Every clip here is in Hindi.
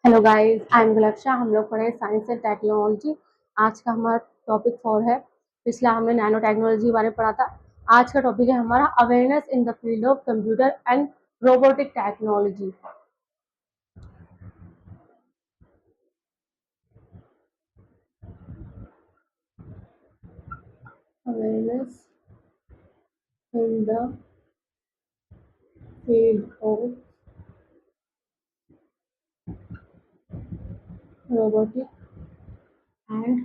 Hello guys, I am Gulaksha. हम लोग पढ़े साइंस एंड टेक्नोलॉजी। आज का हमारा टॉपिक 4 है। पिछला हमने नैनो टेक्नोलॉजी के बारे में पढ़ा था। आज का टॉपिक है हमारा awareness in the field of computer and robotic technology. Awareness in the field of robotic and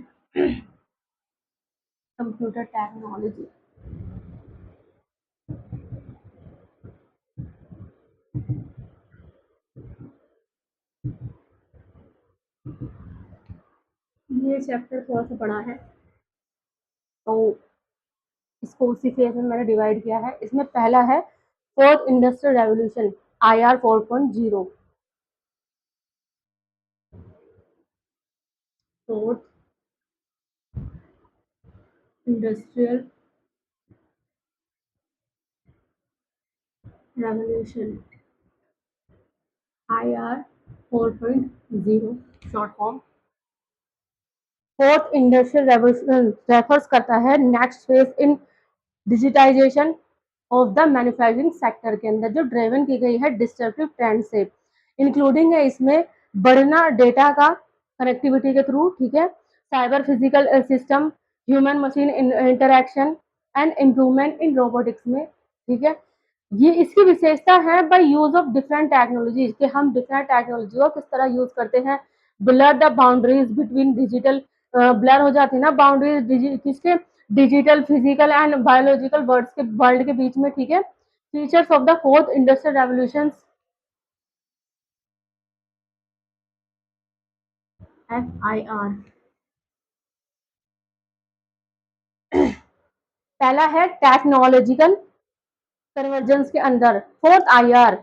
computer technology. ये चैप्टर थोड़ा सा बड़ा है, तो इसको उसी फेज में मैंने डिवाइड किया है। इसमें पहला है fourth industrial revolution, IR 4.0। Fourth industrial revolution, IR 4.0 short form. Fourth industrial revolution refers करता है next phase in digitisation of the manufacturing sector के अंदर, जो ड्राइवन की गई है डिस्ट्रप्टिव ट्रेंड से। इंक्लूडिंग है इसमें बढ़ना डेटा का कनेक्टिविटी के थ्रू, ठीक है, cyber physical system, human machine interaction and improvement in robotics में, ठीक है। ये इसकी विशेषता है by use of different technology, कि हम डिफरेंट टेक्नोलॉजी को किस तरह यूज करते हैं। Blur the boundaries between digital, blur हो जाती है ना बाउंड्रीज किसके, digital, physical and biological world के बीच में, ठीक है। Features of the fourth industrial revolution, FIR। पहला है टेक्नोलॉजिकल कन्वर्जेंस के अंदर फोर्थ IR,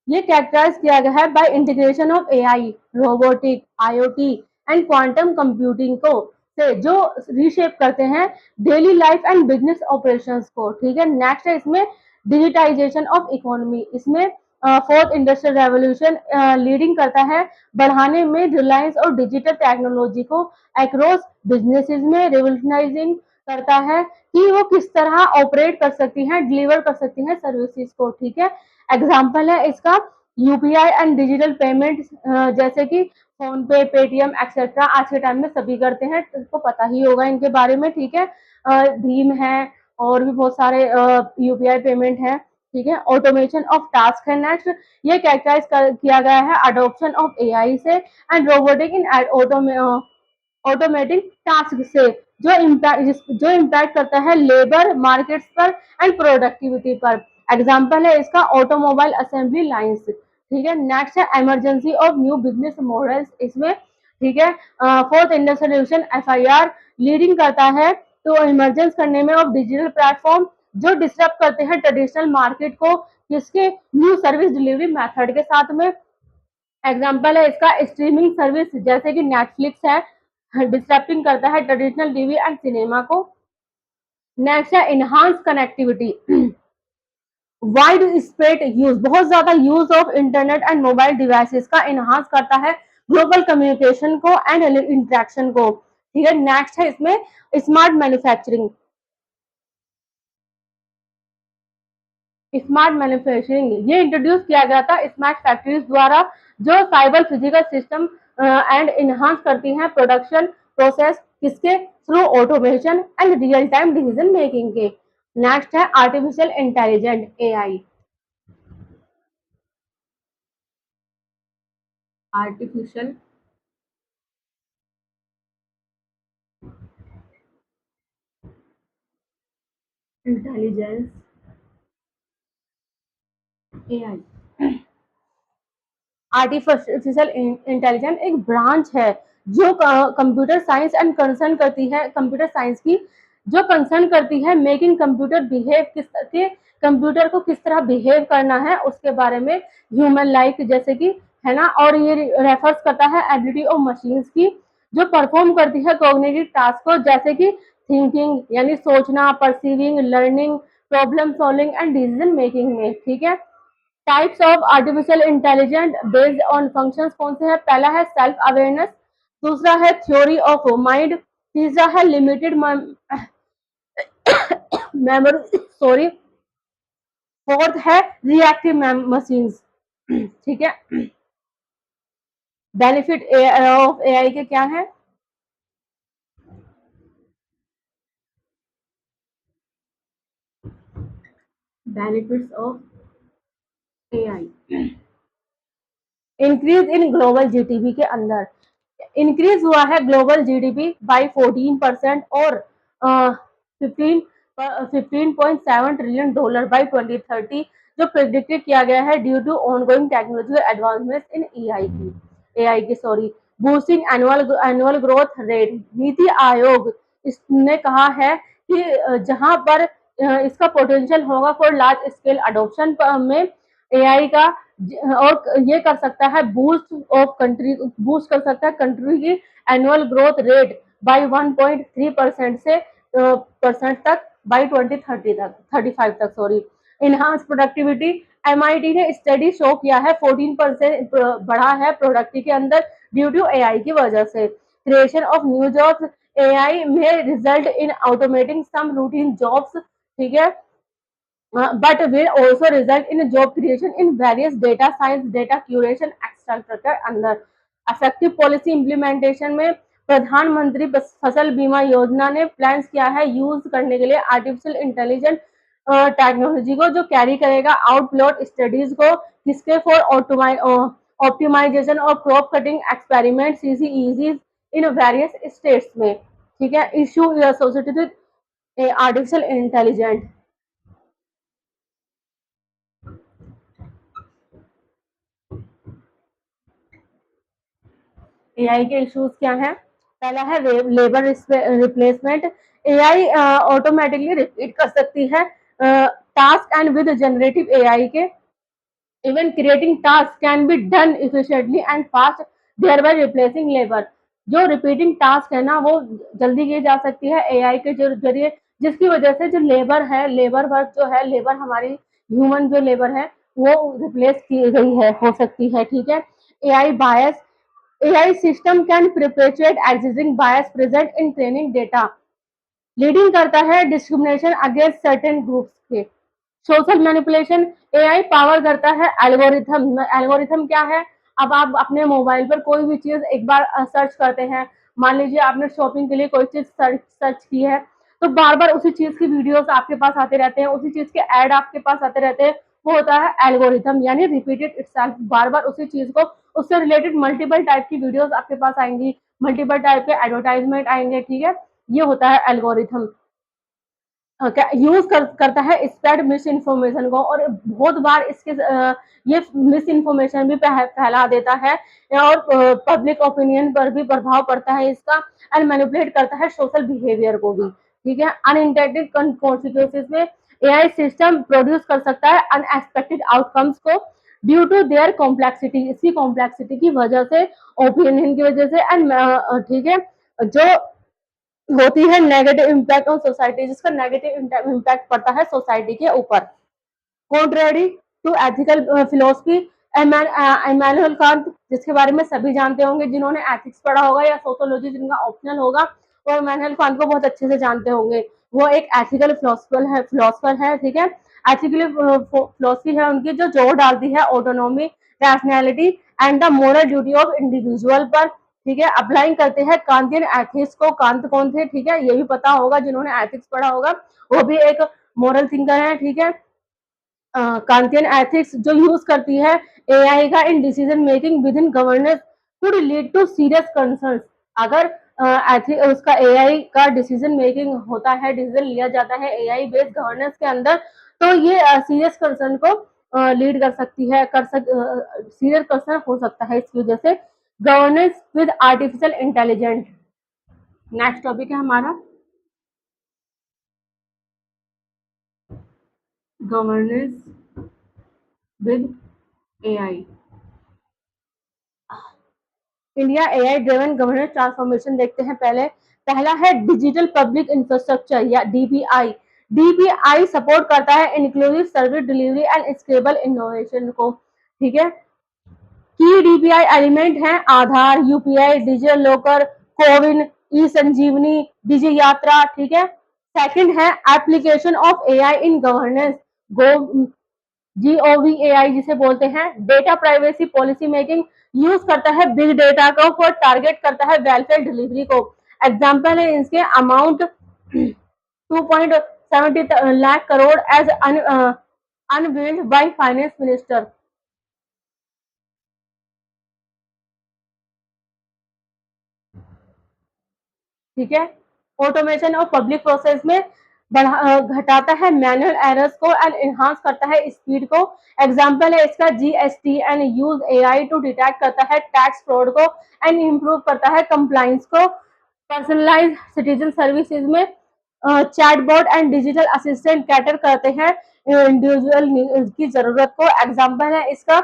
ये कैरेक्टराइज किया गया है bye integration of AI, robotic, IoT and quantum computing को, से जो रीशेप करते हैं daily life and business operations को, ठीक है। नेक्स्ट है इसमें डिजिटाइजेशन ऑफ इकोनॉमी। इसमें फोर्थ इंडस्ट्रियल रेवोल्यूशन लीडिंग करता है बढ़ाने में रिलायंस और डिजिटल टेक्नोलॉजी को अक्रॉस बिजनेसेस में, रेवोल्यूशनाइजिंग करता है कि वो किस तरह ऑपरेट कर सकती हैं, डिलीवर कर सकती हैं सर्विसेज को, ठीक है। एग्जाम्पल है इसका UPI एंड डिजिटल पेमेंट, जैसे कि फोन पे, पेटीएम एक्सेट्रा आज के टाइम में सभी करते हैं, इसको पता ही होगा इनके बारे में, ठीक है। भीम है और भी बहुत सारे UPI पेमेंट है, ठीक है। ऑटोमेशन ऑफ टास्क है नेक्स्ट, ये कैरेक्टराइज किया गया है अडोप्शन ऑफ AI से and robotic in automatic task से, जो इम्पैक्ट करता है लेबर मार्केट्स पर एंड प्रोडक्टिविटी पर। एग्जाम्पल है इसका ऑटोमोबाइल असेंबली लाइन्स, ठीक है। नेक्स्ट है emergency of new business models इसमें, ठीक है। Fourth industrial revolution FIR leading करता है तो इमरजेंस करने में ऑफ डिजिटल प्लेटफॉर्म, जो डिस्टर्ब करते हैं ट्रेडिशनल मार्केट को, किसके, न्यू सर्विस डिलीवरी मेथड के साथ में। एग्जाम्पल है इसका स्ट्रीमिंग सर्विस, जैसे कि नेटफ्लिक्स है, डिस्टर्बिंग करता है ट्रेडिशनल टीवी एंड सिनेमा को। नेक्स्ट है enhance connectivity, wide spread use, बहुत ज्यादा use of internet and mobile devices का इनहांस करता है ग्लोबल कम्युनिकेशन को एंड इंटरेक्शन को, ठीक है। नेक्स्ट है इसमें स्मार्ट मैन्युफैक्चरिंग, स्मार्ट मैन्युफैक्चरिंग ये इंट्रोड्यूस किया गया था स्मार्ट फैक्ट्रीज द्वारा, जो cyber physical system and enhance करती हैं प्रोडक्शन प्रोसेस, किसके through, automation and real time decision making के। नेक्स्ट है artificial intelligent AI, artificial intelligence AI, artificial intelligence एक ब्रांच है जो कंप्यूटर साइंस एंड कंसर्न करती है, कंप्यूटर साइंस की, जो कंसर्न करती है मेकिंग कंप्यूटर बिहेव, किस के कंप्यूटर को किस तरह बिहेव करना है उसके बारे में, ह्यूमन लाइक जैसे कि, है ना। और ये रेफर्स करता है एबिलिटी ऑफ मशीन्स की, जो परफॉर्म करती है कॉग्निटिव टास्क को, जैसे कि थिंकिंग यानी सोचना, perceiving, learning, problem solving and decision making में, ठीक है। Types of artificial intelligent based on functions कौन से हैं? पहला है सेल्फ अवेयरनेस, दूसरा है थ्योरी ऑफ माइंड, तीसरा है लिमिटेड मेमोरी, सॉरी, फोर्थ है रिएक्टिव मशीन्स। ठीक है, बेनिफिट ऑफ एआई के क्या है? Benefits of AI, increase in global GDP के अंदर इंक्रीज हुआ है ग्लोबल जीडीपी बाई 14% और 15.7 ट्रिलियन डॉलर बाई 2030, जो प्रेडिक्टेड किया गया है due to ongoing technological advancement in AI की sorry boosting annual growth rate. NITI Aayog इसने कहा है कि जहां पर इसका पोटेंशियल होगा फॉर लार्ज स्केल अडोप्शन में एआई का, और ये कर सकता है बूस्ट कर सकता है कंट्री की एनुअल ग्रोथ रेट बाई 1.3% से परसेंट तक बाई 2030 तक 35 तक सॉरी। इनहांस प्रोडक्टिविटी, एमआईटी ने स्टडी शो किया है 14% बढ़ा है प्रोडक्टिविटी के अंदर ड्यू टू एआई की वजह से। Creation of new jobs, AI में result in automating some routine jobs, ठीक है, but will also result in job creation in various data science, data curation, extra अंदर। अफेक्टिव पॉलिसी इम्प्लीमेंटेशन में प्रधानमंत्री फसल बीमा योजना ने प्लान किया है यूज करने के लिए आर्टिफिशियल इंटेलिजेंट टेक्नोलॉजी को, जो कैरी करेगा आउटप्लॉट स्टडीज को, किसके फॉर ऑप्टिमाइजेशन और crop cutting experiment CCEG in various states में। ठीक है, issue associated with artificial intelligent. AI के इश्यूज क्या हैं? पहला है labour replacement. AI automatically repeat कर सकती है task and with generative AI के even creating task can be done efficiently and fast, thereby replacing labour. जो रिपीटिंग टास्क है ना, वो जल्दी की जा सकती है एआई के जरिए, जिसकी वजह से जो लेबर है, लेबर वर्क जो है, लेबर हमारी ह्यूमन जो लेबर है वो रिप्लेस की गई है, हो सकती है। ठीक है, AI bias, AI system can perpetuate existing bias present in training data, leading करता है डिस्क्रिमिनेशन अगेंस्ट सर्टेन ग्रुप्स के। सोशल मैनिपुलेशन, एआई पावर करता है एल्गोरिथम। एल्गोरिथम क्या है? अब आप अपने मोबाइल पर कोई भी चीज एक बार सर्च करते हैं, मान लीजिए आपने शॉपिंग के लिए कोई चीज सर्च की है, तो बार बार उसी चीज की वीडियोस आपके पास आते रहते हैं, उसी चीज के ऐड आपके पास आते रहते हैं। वो होता है एल्गोरिथम, यानी रिपीटेड इटसेल्फ, बार बार उसी चीज को, उससे रिलेटेड मल्टीपल टाइप की वीडियोस आपके पास आएंगी, मल्टीपल टाइप के एडवर्टाइजमेंट आएंगे। ठीक है, ये होता है एल्गोरिथम। यूज करता है स्प्रेड मिस इन्फॉर्मेशन को, और बहुत बार इसके ये मिस इन्फॉर्मेशन भी फैला देता है, और पब्लिक ओपिनियन पर भी प्रभाव पड़ता है इसका, एंड मैनिपुलेट करता है सोशल बिहेवियर को भी। ठीक है, अनइंटेंडेड कॉन्सिक्वेंसेस में एआई सिस्टम प्रोड्यूस कर सकता है अनएक्सपेक्टेड आउटकम्स को ड्यू टू देयर कॉम्प्लेक्सिटी, इसकी कॉम्प्लेक्सिटी की वजह से, ओपिनियन की वजह से, एंड ठीक है, जो होती है नेगेटिव इम्पैक्ट ऑन सोसाइटी, जिसका नेगेटिव इम्पैक्ट पड़ता है सोसाइटी के ऊपर। Contrary to ethical philosophy, Immanuel Kant, जिसके बारे में सभी जानते होंगे, जिन्होंने एथिक्स पढ़ा होगा या सोशोलॉजी जिनका ऑप्शनल होगा, वो इमैनुअल कांत को बहुत अच्छे से जानते होंगे। वो एक एथिकल फिलोसफर है। ठीक है, एथिकल फिलोसफी है उनकी, जो जोर डालती है autonomy, rationality and the moral duty of individual पर। ठीक है, अप्लाइंग करते हैं कांतियन एथिक्स को। कांत कौन थे? ठीक है, ये भी पता होगा जिन्होंने एथिक्स पढ़ा होगा, वो भी एक मोरल थिंकर है। ठीक है, कांतियन एथिक्स जो यूज करती है एआई का in decision making within governance could lead to serious concerns. अगर उसका एआई का डिसीजन मेकिंग होता है, डिसीजन लिया जाता है एआई बेस्ड गवर्नेंस के अंदर, तो ये सीरियस कंसर्न को लीड कर सकती है, सीरियस कंसर्न हो सकता है इसकी वजह से। Governance with artificial intelligence, next topic है हमारा governance with AI. India AI driven governance transformation देखते हैं। पहला है डिजिटल पब्लिक इंफ्रास्ट्रक्चर या डीपीआई। डीपीआई सपोर्ट करता है inclusive service delivery and scalable innovation को। ठीक है, की डीपीआई एलिमेंट हैं आधार, यूपीआई, डिजिटल लॉकर, कोविन, ई संजीवनी, डिजी यात्रा। ठीक है, सेकंड है application of AI in governance, go GOVAI जिसे बोलते हैं। Data privacy policy making, use करता है बिग डेटा को और टारगेट करता है वेलफेयर डिलीवरी को। एग्जाम्पल है इसके amount 2.70 lakh crore as unveiled by finance minister. ठीक है, ऑटोमेशन और पब्लिक प्रोसेस में घटाता है मैनुअल एरर्स को एंड एनहांस करता है स्पीड को। एग्जांपल है इसका GST and use AI to detect करता है टैक्स फ्रॉड को एंड इम्प्रूव करता है कंप्लाइंस को। पर्सनलाइज सिटीजन सर्विसेज में chatbot and digital assistant cater करते हैं इंडिविजुअल की जरूरत को। एग्जांपल है इसका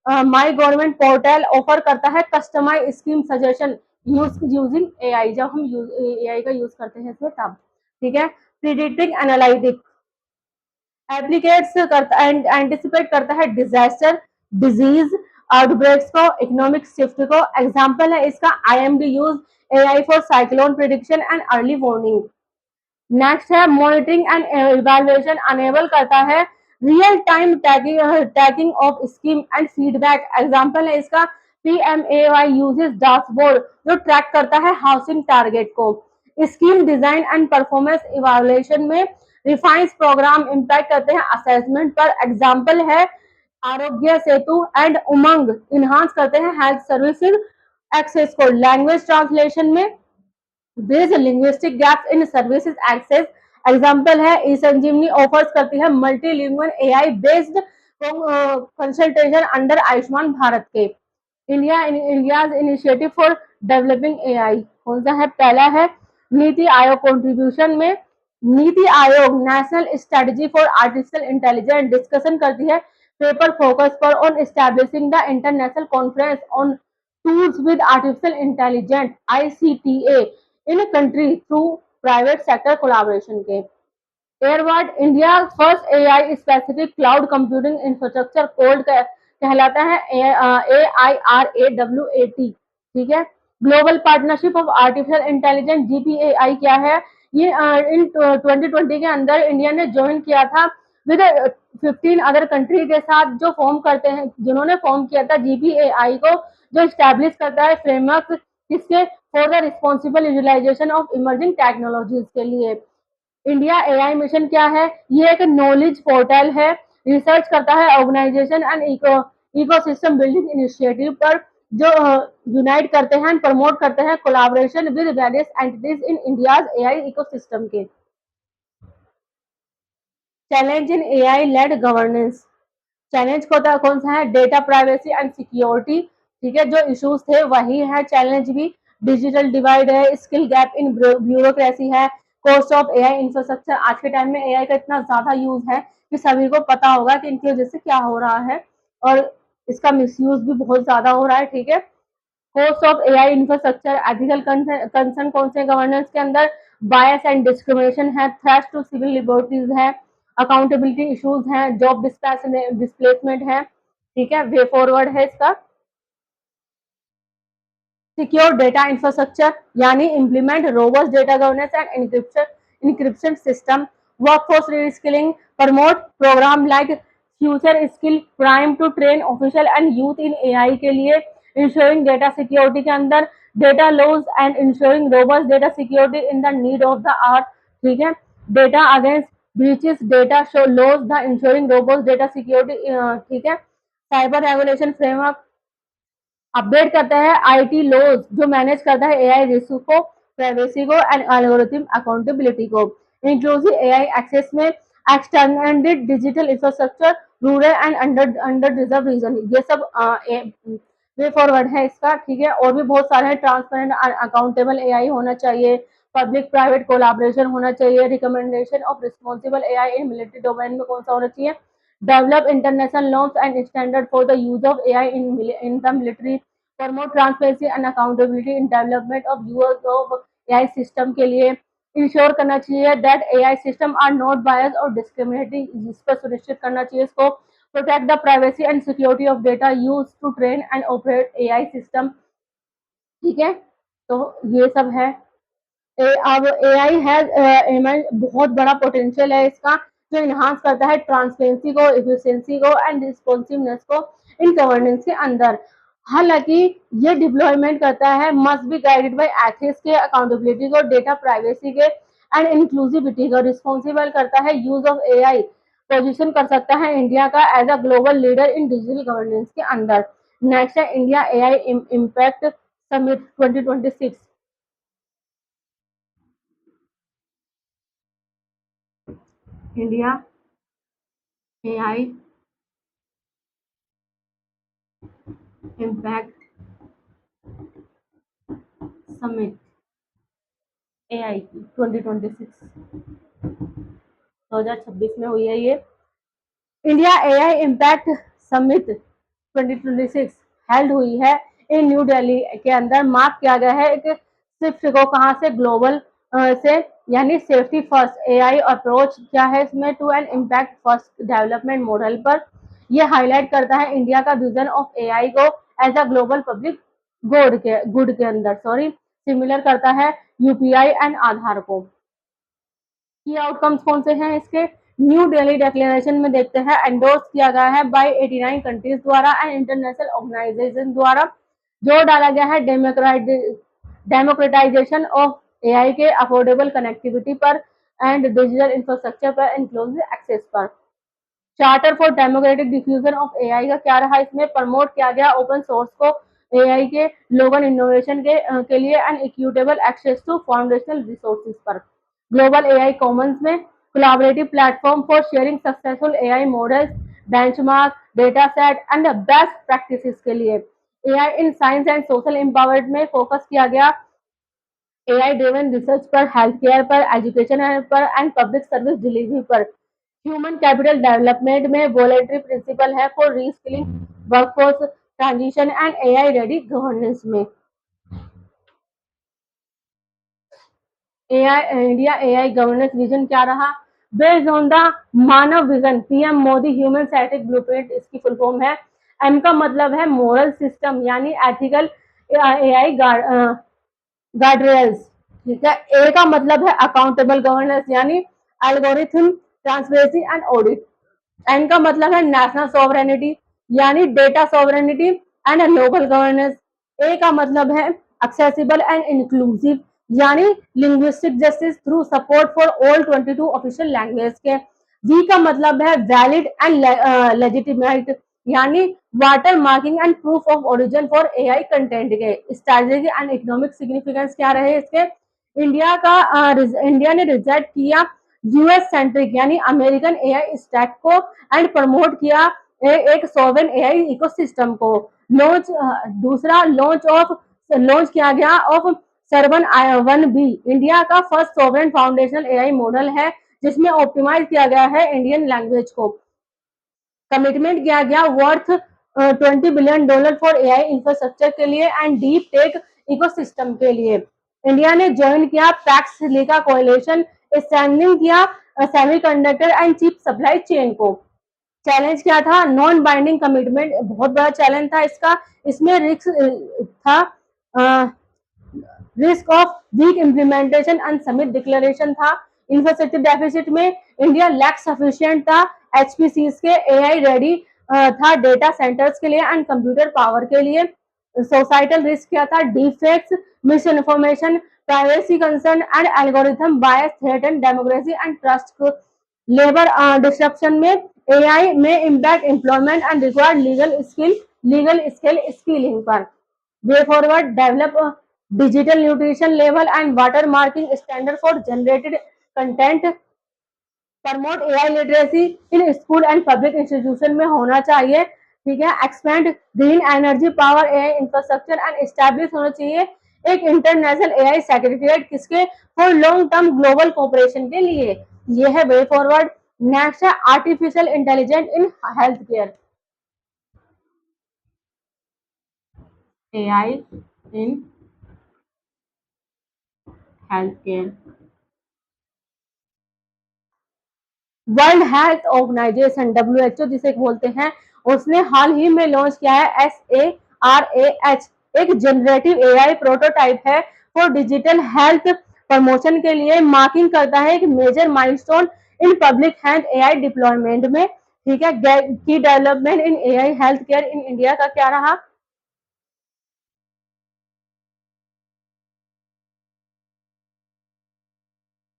माई गवर्नमेंट पोर्टल ऑफर करता है customise scheme suggestion using AI, जब हम एआई का यूज करते हैं इसमें तब। ठीक है, प्रिडिक्टिंग एनालिटिक एप्लीकेट्स करता एंटिसिपेट करता है डिजास्टर, डिजीज, आउटब्रेक्स को, इकोनॉमिक शिफ्ट को। एग्जांपल है इसका IMD use AI for cyclone prediction and early warning. Next है मॉनिटरिंग एंड इवैल्यूएशन, अनेबल करता है real time tagging of scheme and feedback. Example है इसका PMAY यूजेस डैशबोर्ड जो ट्रैक करता है हाउसिंग टारगेट को। Scheme design and performance evaluation में रिफाइंस प्रोग्राम इम्पैक्ट करते हैं असेसमेंट पर। एग्जांपल है Aarogya Setu and Umang enhance करते हैं हेल्थ सर्विसेज एक्सेस को। लैंग्वेज ट्रांसलेशन में bridge linguistic gaps in services access. Example है ई संजीवनी ऑफर्स करती है multilingual AI based consultation under Ayushman Bharat के। India initiative for developing AI कौन सा है? पहला है नीति आयोग कंट्रीब्यूशन में NITI Aayog national strategy for artificial intelligence discussion करती है पेपर फोकस पर on establishing the international conference on tools with artificial intelligence ICTA in country through private sector collaboration के। Airawat India first AI specific cloud computing infrastructure called कहलाता है AIRAWAT। ठीक है, global partnership of artificial intelligence GPAI क्या है? ये इन 2020 के अंदर इंडिया ने ज्वाइन किया था विद 15 अदर कंट्री के साथ, जो फॉर्म करते हैं, जिन्होंने फॉर्म किया था GPAI को, जो स्टैब्लिश करता है फ्रेमवर्क किसके? For the responsible utilisation of emerging technologies के लिए। इंडिया एआई मिशन क्या है? ये एक नॉलेज पोर्टल है, रिसर्च करता है organisation and ecosystem building initiative पर, जो यूनाइट करते हैं प्रमोट करते हैं collaboration with various entities in India's AI ecosystem के। Challenge in AI led governance, challenge कौन सा है? Data privacy and security. ठीक है, जो इश्यूज थे वही है चैलेंज भी। डिजिटल डिवाइड है, स्किल गैप इन ब्यूरोक्रेसी है, कॉस्ट ऑफ एआई इंफ्रास्ट्रक्चर। आज के टाइम में एआई का इतना ज्यादा यूज है कि सभी को पता होगा कि इनकी वजह से क्या हो रहा है, और इसका मिसयूज भी बहुत ज्यादा हो रहा है। ठीक है, cost of AI infrastructure, ethical concern कौन से गवर्नेंस के अंदर? बायस एंड डिस्क्रिमिनेशन है, थ्रेट टू सिविल लिबर्टीज है, अकाउंटेबिलिटी इश्यूज हैं, जॉब डिस्प्लेसमेंट है। ठीक है, वे फॉरवर्ड है इसका सिक्योर डेटा इंफ्रास्ट्रक्चर, यानी implement robust data governance and encryption system. Workforce reskilling, promote programme like future skill prime to train official and youth in AI के लिए। इंश्योरिंग डेटा सिक्योरिटी के अंदर data laws and ensuring robust data security in the need of the hour. ठीक है, data against breaches data show laws the ensuring robust data security. ठीक है, साइबर रेगुलेशन फ्रेमवर्क अपडेट करता है आईटी लॉज, जो मैनेज करता है एआई रिस्क को, प्राइवेसी को एंड एल्गोरिथम अकाउंटेबिलिटी को। इंक्लूसिव एआई एक्सेस में extended digital infrastructure, rural and under reserve region, ये सब वे फॉरवर्ड है इसका। ठीक है, और भी बहुत सारे हैं। ट्रांसपेरेंट अकाउंटेबल एआई होना चाहिए, पब्लिक प्राइवेट कोलैबोरेशन होना चाहिए, recommendation of responsible AI in military domain में कौन सा होना चाहिए? develop international norms and standards for the use of AI in the military, promote transparency and accountability in development of use of AI system के लिए, इंश्योर करना चाहिए that AI system are not bias और डिस्क्रिमिनेटिंग, इस पर सुनिश्चित करना चाहिए इसको। Protect the privacy and security of data use to train and operate AI system. ठीक है, तो ये सब है। अब एआई है बहुत बड़ा पोटेंशियल है इसका, जो इन्हांस करता है ट्रांसपेरेंसी को, एफिशिएंसी को एंड रिस्पॉन्सिवनेस को इन गवर्नेंस के अंदर। हालांकि ये डिप्लॉयमेंट करता है must be guided by ethics के, अकाउंटेबिलिटी को, डेटा प्राइवेसी के एंड इंक्लूसिविटी को। रिस्पॉन्सिबल करता है यूज ऑफ एआई, पोजीशन कर सकता है इंडिया का as a global leader in digital governance के अंदर। नेक्स्ट है India AI impact summit 2026। India AI impact summit AI की 2026, 2026 में हुई है ये। India AI impact summit 2026 held हुई है इन न्यू दिल्ली के अंदर। मार्क किया गया है एक शिफ्ट को, कहाँ से, ग्लोबल से, यानी सेफ्टी फर्स्ट एआई अप्रोच क्या है इसमें, to an impact first development model पर। ये हाईलाइट करता है इंडिया का विजन ऑफ एआई को as a global public good के अंदर, सॉरी, सिमिलर करता है यूपीआई एंड आधार को। की आउटकम्स कौन से हैं इसके, न्यू दिल्ली डिक्लेरेशन में देखते हैं, एंडोर्स किया गया है बाय 89 कंट्रीज द्वारा एंड इंटरनेशनल ऑर्गेनाइजेशन द्वारा। जोर डाला गया है डेमोक्रेटाइजेशन ऑफ एआई के, अफोर्डेबल कनेक्टिविटी पर एंड डिजिटल इंफ्रास्ट्रक्चर पर, इंक्लूसिव एक्सेस पर। Charter for democratic diffusion of AI का क्या रहा इसमें, प्रमोट किया गया ओपन सोर्स को एआई के लोगन इनोवेशन के लिए and equitable access to foundational resources पर। ग्लोबल एआई कॉमन्स में collaborative platform for sharing successful AI models, benchmark, data set and best practices के लिए। AI in science and social empowerment में फोकस किया गया एआई ड्रिवन रिसर्च पर, हेल्थ केयर पर, एजुकेशन पर एंड पब्लिक सर्विस डिलीवरी पर। ह्यूमन कैपिटल डेवलपमेंट में वॉलेंट्री प्रिंसिपल है for reskilling, workforce transition and AI ready governance में। AI India AI governance vision क्या रहा, based on the MANAV vision PM Modi human centric blueprint, इसकी फुल फॉर्म है। एम का मतलब है मोरल सिस्टम, यानी एथिकल एआई गार्डरेल्स। ठीक है, ए का मतलब है अकाउंटेबल गवर्नेंस, यानी algorithm, transparency and audit. N का मतलब है नेशनल सॉवरेनिटी, यानी data sovereignty and local governance. A का मतलब है एक्सेसिबल एंड इंक्लूसिव, यानी linguistic justice through support for all 22 official language के। वी का मतलब है वैलिड एंड लेजिटिमेट, यानी water marking and proof of origin for AI content के। स्ट्रेटेजी एंड इकोनॉमिक सिग्निफिकेंस क्या रहे इसके, इंडिया ने रिजेक्ट किया यूएस सेंट्रिक, यानी अमेरिकन एआई स्टैक को एंड प्रमोट किया एक सॉवरेन एआई इकोसिस्टम को। लॉन्च दूसरा लॉन्च किया गया ऑफ सर्वन 1B, इंडिया का first sovereign foundational AI model है, जिसमें ऑप्टिमाइज किया गया है इंडियन लैंग्वेज को। कमिटमेंट किया गया worth $20 billion for AI infrastructure के लिए एंड डीप टेक इकोसिस्टम के लिए। इंडिया ने ज्वाइन किया पैक्स सिलिका कोएलिशन, स्ट्रेंथनिंग किया semiconductor and chip supply chain को। चैलेंज क्या था, नॉन बाइंडिंग कमिटमेंट, बहुत बड़ा चैलेंज था इसका। इसमें रिस्क था, risk of weak implementation and summit declaration था। इंफ्रास्ट्रक्चर डेफिसिट में इंडिया लैक सफिशिएंट था एचपीसी के एआई रेडी था डेटा सेंटर्स के लिए एंड कंप्यूटर पावर के लिए। सोसाइटल रिस्क क्या था, defects, misinformation, privacy concern and algorithm bias threaten democracy and trust. Labour disruption में एआई में impact employment and required legal skill skilling पर। Way forward develop digital nutrition level and watermarking standard for generated content. Promote AI literacy in school and public institution में होना चाहिए। ठीक है, expand green energy power AI infrastructure and establish होना चाहिए एक इंटरनेशनल एआई सेक्रेटरिएट, किसके, for long term global cooperation के लिए। ये है वे फॉरवर्ड। नेक्स्ट है artificial intelligence in health care, AI in health care. World Health Organization W जिसे बोलते हैं, उसने हाल ही में लॉन्च किया है SARAH, एक जनरेटिव एआई प्रोटोटाइप है फॉर डिजिटल हेल्थ प्रमोशन के लिए, मार्किंग करता है एक major milestone in public health AI deployment में। ठीक है, की development in AI health care in India का क्या रहा?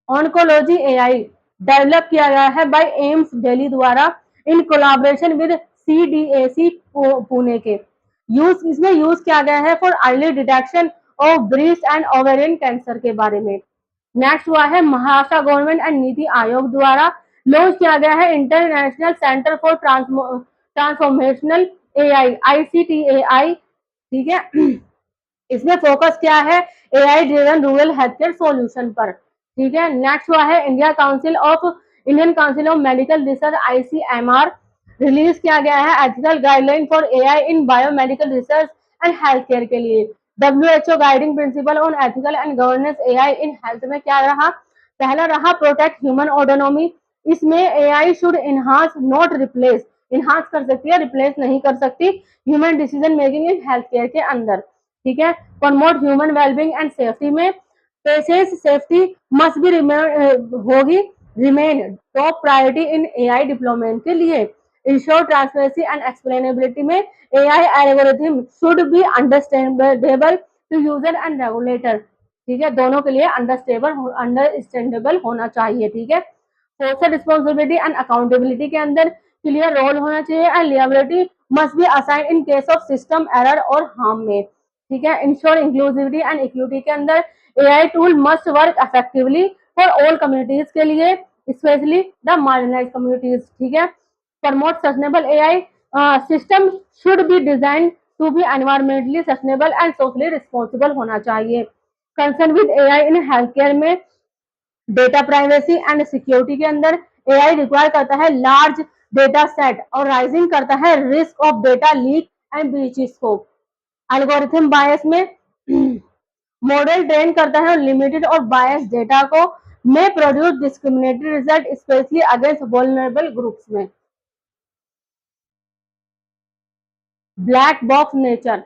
ऑन्कोलॉजी एआई डेवलप किया गया है बाय एम्स दिल्ली द्वारा in collaboration with CDAC Pune के। इसमें यूज किया गया है for early detection of breast and ovarian cancer के बारे में। नेक्स्ट हुआ है महाराष्ट्र गवर्नमेंट एंड नीति आयोग द्वारा लॉन्च किया गया है international centre for transformational AI ICTAI। ठीक है, इसमें फोकस क्या है? AI driven rural health care solution पर। ठीक है, नेक्स्ट हुआ है Indian council of medical research ICMR, release किया गया है ethical guideline for AI in biomedical research and health care के लिए। WHO guiding principal on ethical and governance AI in health में क्या रहा? पहला रहा प्रोटेक्ट ह्यूमन ऑटोनॉमी। इसमें AI should enhance not replace, enhance कर सकती है, रिप्लेस नहीं कर सकती human decision making in health care के अंदर। ठीक है, promote human wellbeing and safety में पेशेंट सेफ्टी मस्ट बी होगी remain top priority in AI deployment के लिए। इंश्योर ट्रांसपेरेंसी एंड एक्सप्लेनेबिलिटी में AI algorithm should be understandable to user and regulator. ठीक है, दोनों के लिए अंडरस्टैंडेबल होना चाहिए। ठीक है, सोशल रिस्पॉन्सिबिलिटी एंड अकाउंटेबिलिटी के अंदर क्लियर रोल होना चाहिए and liability must be assign in case of system error और हार्म में। ठीक है, इंश्योर इंक्लूसिविटी एंड इक्विटी के अंदर AI tool must work effectively for all communities के लिए, स्पेशली द मार्जिनलाइज कम्युनिटीज। ठीक है, promote sustainable AI system should be design to be environmentally sustainable and socially responsible होना चाहिए। Concern with AI in health care में डेटा प्राइवेसी एंड सिक्योरिटी के अंदर एआई रिक्वायर करता है लार्ज डेटा सेट और राइजिंग करता है risk of data leak and breaches को। एल्गोरिथम बायस में मॉडल ट्रेन करता है लिमिटेड और बायस डेटा को, में produce discriminatory result specially against vulnerable groups में। Black box nature,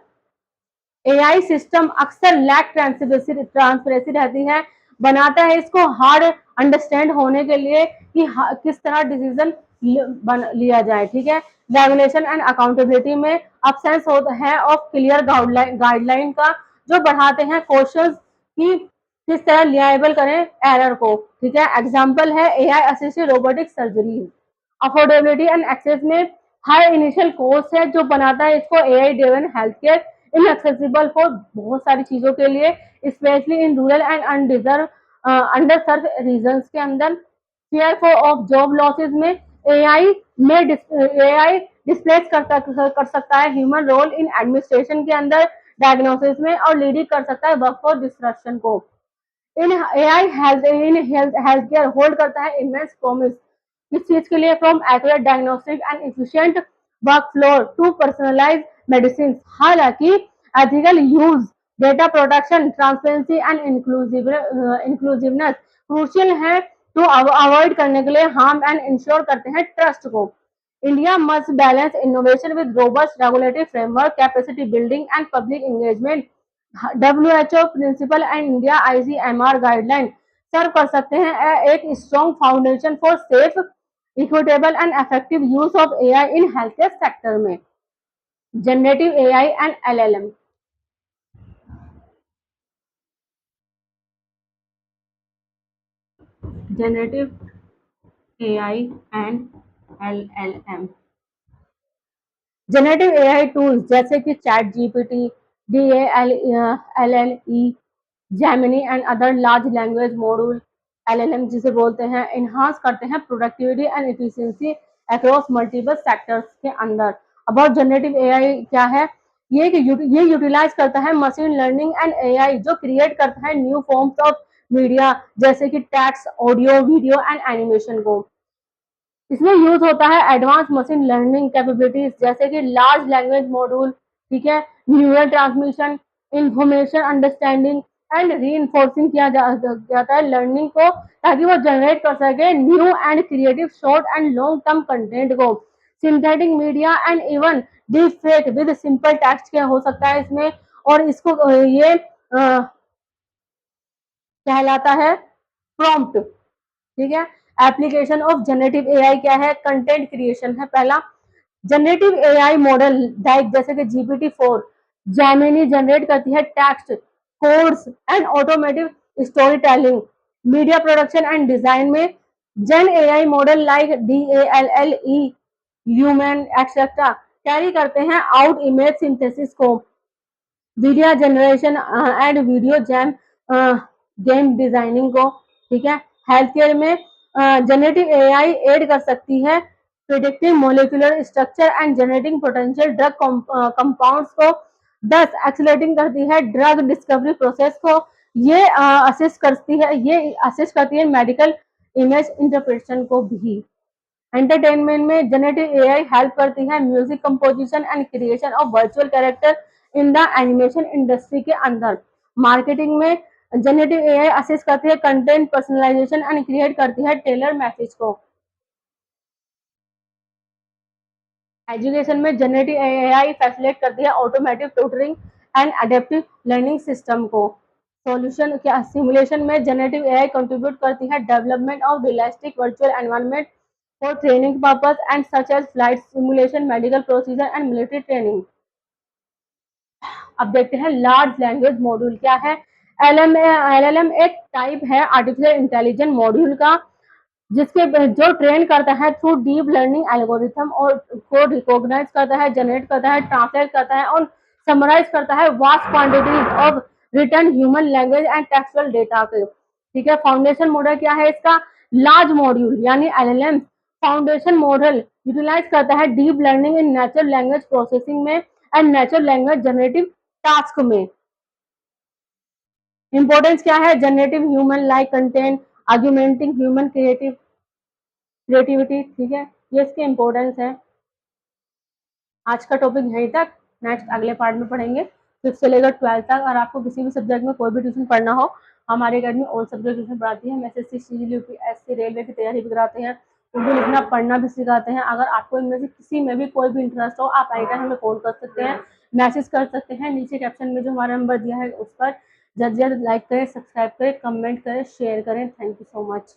AI system अक्सर लैक ट्रांसपेरेंसी रहती है, बनाता है इसको हार्ड अंडरस्टैंड होने के लिए कि किस तरह डिसीजन लिया जाए। ठीक है, रेगुलेशन एंड अकाउंटेबिलिटी में अब्सेंस होता है ऑफ क्लियर गाइडलाइन का, जो बढ़ाते हैं क्वेश्चंस कि किस तरह लियाबल करें एरर को। ठीक है, एग्जांपल है AI assisted robotic surgery. Affordability and access में हाई इनिशियल कॉस्ट है जो बनाता है इसको AI driven health care inaccessible for बहुत सारी चीजों के लिए, specially in rural and under serve region के अंदर। Fear for of job losses में एआई डिस्प्लेस कर सकता है ह्यूमन रोल इन एडमिनिस्ट्रेशन के अंदर, डायग्नोसिस में, और लीड कर सकता है वर्कफोर्स डिस्ट्रक्शन को। इन हेल्थ केयर होल्ड करता है इमेंस प्रॉमिस, इस चीज के लिए, from accurate diagnostic and efficient work flow to personalize medicine. हालांकि ethical use, data protection, transparency and inclusiveness crucial है टू अवॉइड करने के लिए हार्म एंड इंश्योर करते हैं ट्रस्ट को। India must balance innovation with robust regulatory framework, capacity building and public engagement. WHO principle and India ICMR guideline serve कर सकते हैं एक strong foundation for safe, equitable and effective use of AI in health care sector में। Generative AI and LLM, generative AI and LLM, generative AI tools जैसे कि chat GPT, DALL-E, Gemini and other large language module, LLM जिसे बोलते हैं, इन्हांस करते हैं productivity and efficiency across multiple sectors के अंदर। अबाउट जनरेटिव एआई क्या है? ये यूटिलाइज करता है मशीन लर्निंग एंड एआई, जो क्रिएट करता है न्यू फॉर्म्स ऑफ मीडिया जैसे कि text, audio, video and animation को। इसमें यूज होता है एडवांस मशीन लर्निंग कैपेबिलिटीज जैसे कि लार्ज लैंग्वेज मॉड्यूल, ठीक है, neural transmission, information understanding, and reinforcing किया जाता है लर्निंग को, ताकि वो जनरेट कर सके new and creative short and long term content को। Synthetic media and even deep fake with simple text क्या हो सकता है इसमें, और इसको ये कहलाता है प्रॉम्प्ट। ठीक है। एप्लीकेशन ऑफ जनरेटिव एआई क्या है, कंटेंट क्रिएशन है पहला। जनरेटिव एआई मॉडल लाइक जैसे कि GPT-4, जेमिनी जनरेट करती है text, codes and automotive story telling. Media production and design में gen AI model like DALL-E, Lumen etcetera carry करते हैं आउट इमेज सिंथेसिस को। Video generation and video jam game designing को। ठीक है। हेल्थ केयर में जनरेटिव एआई एड कर सकती है predictive molecular structure and generating potential drug compounds को, दस एक्सेलरेटिंग करती है ड्रग डिस्कवरी प्रोसेस को। ये असिस्ट करती है मेडिकल इमेज इंटरप्रिटेशन को भी। एंटरटेनमेंट में जनरेटिव एआई हेल्प करती है music composition and creation of virtual character in the animation industry के अंदर। मार्केटिंग में जनरेटिव एआई असिस्ट करती है कंटेंट पर्सनलाइजेशन एंड क्रिएट करती है टेलर मैसेज को। एजुकेशन में जनरेटिव एआई फैसिलिटेट करती है automatic tutoring and adaptive learning system को। सॉल्यूशन क्या, सिमुलेशन में जनरेटिव एआई कंट्रीब्यूट करती है development of realistic virtual environment for training purpose and such as flight simulation, medical procedure and military training. अब देखते हैं लार्ज लैंग्वेज मॉड्यूल क्या है। LLM एक टाइप है आर्टिफिशियल इंटेलिजेंस मॉड्यूल का, जिसके जो ट्रेन करता है थ्रू डीप लर्निंग एल्गोरिथम और को रिकॉग्नाइज करता है, जनरेट करता है, ट्रांसलेट करता है और समराइज करता है vast quantities of return human language and textual data को। ठीक है। फाउंडेशन मॉडल क्या है इसका, लार्ज मॉड्यूल यानी LLM फाउंडेशन मॉडल यूटिलाइज करता है deep learning in natural language processing में and natural language generative task में। इंपॉर्टेंस क्या है, generative human like content, argumenting human creativity. ठीक है, ये इसके इम्पोर्टेंस है। आज का टॉपिक यहीं तक, नेक्स्ट अगले पार्ट में पढ़ेंगे 5th से लेकर 12th तक। अगर आपको किसी भी सब्जेक्ट में कोई भी ट्यूशन पढ़ना हो, हमारी अकेडमी ऑल सब्जेक्ट ट्यूशन पढ़ाती है। हम SSC, CGL, UPSC, रेलवे की तैयारी भी कराते हैं, उर्दू लिखना पढ़ना भी सिखाते हैं। अगर आपको इनमें से किसी में भी कोई भी इंटरेस्ट हो, आप एनी टाइम हमें कॉल कर सकते हैं, मैसेज कर सकते हैं। नीचे कैप्शन में जो हमारा नंबर दिया है उस पर जल्द से जल्द लाइक करें, सब्सक्राइब करें, कमेंट करें, शेयर करें। Thank you so much.